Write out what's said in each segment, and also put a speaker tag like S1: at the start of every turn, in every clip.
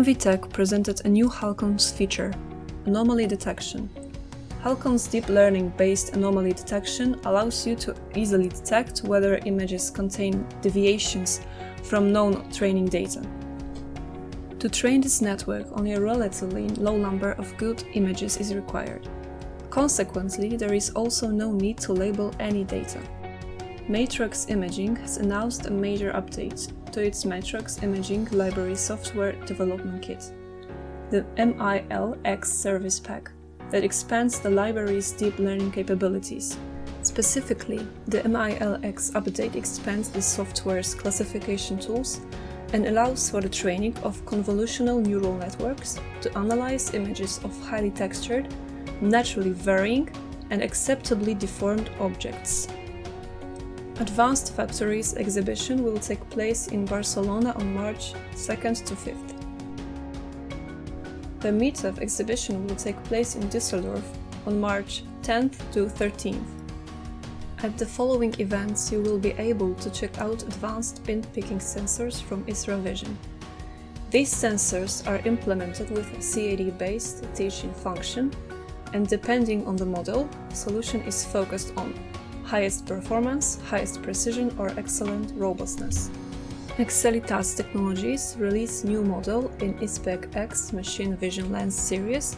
S1: MVTec presented a new Halcon's feature, Anomaly Detection. Halcon's deep learning-based anomaly detection allows you to easily detect whether images contain deviations from known training data. To train this network, only a relatively low number of good images is required. Consequently, there is also no need to label any data. Matrox Imaging has announced a major update to its Matrox Imaging Library software development kit, the MIL-X service pack, that expands the library's deep learning capabilities. Specifically, the MIL-X update expands the software's classification tools and allows for the training of convolutional neural networks to analyze images of highly textured, naturally varying, and acceptably deformed objects. Advanced Factories exhibition will take place in Barcelona on March 2nd to 5th. The METAV exhibition will take place in Duesseldorf on March 10th to 13th. At the following events, you will be able to check out advanced pin-picking sensors from Isra Vision. These sensors are implemented with a CAD-based teaching function, and depending on the model, the solution is focused on highest performance, highest precision, or excellent robustness. Excelitas Technologies released new model in inspec.X machine vision lens series.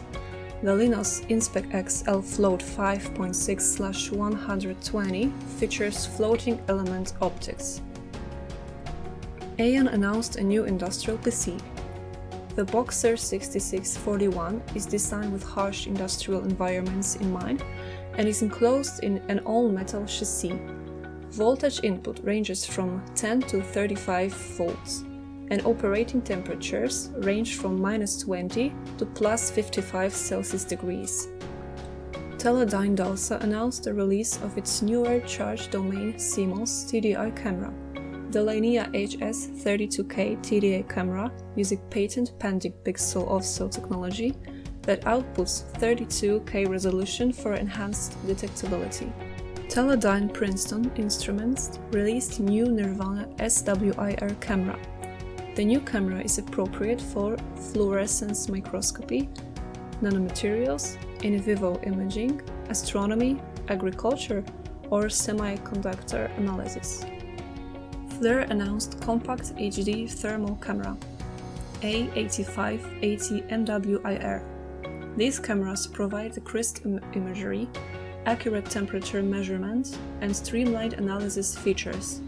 S1: The Linea inspec.X L-Float 5.6/120 features floating element optics. AAEON announced a new industrial PC. The Boxer 6641 is designed with harsh industrial environments in mind and is enclosed in an all-metal chassis. Voltage input ranges from 10 to 35 volts, and operating temperatures range from -20 to +55 Celsius degrees. Teledyne DALSA announced the release of its newer charge domain CMOS TDI camera, the Linea HS 32K TDI camera using patent-pending pixel offset technology that outputs 32K resolution for enhanced detectability. Teledyne Princeton Instruments released new NIRvana SWIR camera. The new camera is appropriate for fluorescence microscopy, nanomaterials, in vivo imaging, astronomy, agriculture, or semiconductor analysis. Flir announced compact HD thermal camera, A8580 MWIR. These cameras provide crisp imagery, accurate temperature measurement, and streamlined analysis features.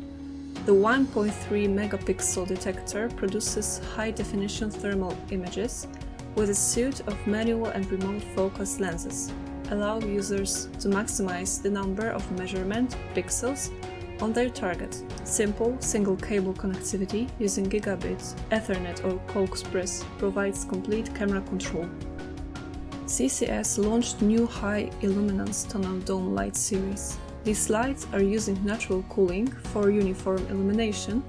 S1: The 1.3 megapixel detector produces high-definition thermal images with a suite of manual and remote focus lenses, allow users to maximize the number of measurement pixels on their target. Simple single-cable connectivity using Gigabit, Ethernet or Coax-Express provides complete camera control. CCS launched new high-illuminance tunnel dome light series. These lights are using natural cooling for uniform illumination,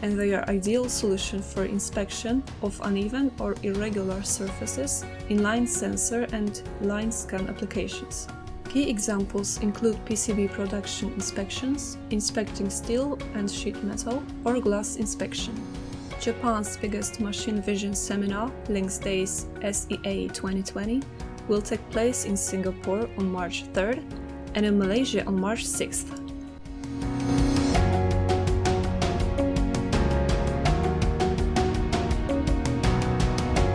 S1: and they are ideal solution for inspection of uneven or irregular surfaces in line sensor and line scan applications. Key examples include PCB production inspections, inspecting steel and sheet metal, or glass inspection. Japan's biggest machine vision seminar, Links Days SEA 2020, will take place in Singapore on March 3rd and in Malaysia on March 6th.